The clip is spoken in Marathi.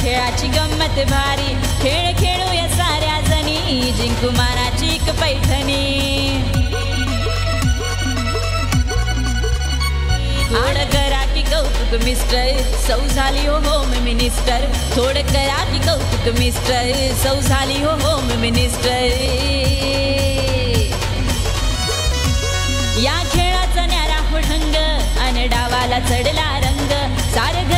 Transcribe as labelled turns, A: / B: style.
A: खेळाची गंमत भारी, खेळ खेळूया साऱ्या जणी, जिंकू मानाची एक पैठणी। थोडं करा की कौतुक मिस्टर, सौ झाली हो होम मिनिस्टर, थोडं करा की कौतुक मिस्टर, सौ झाली हो होम मिनिस्टर। या खेळाचा न्यारा हो ढंग, अन डावाला चढला रंग, सारं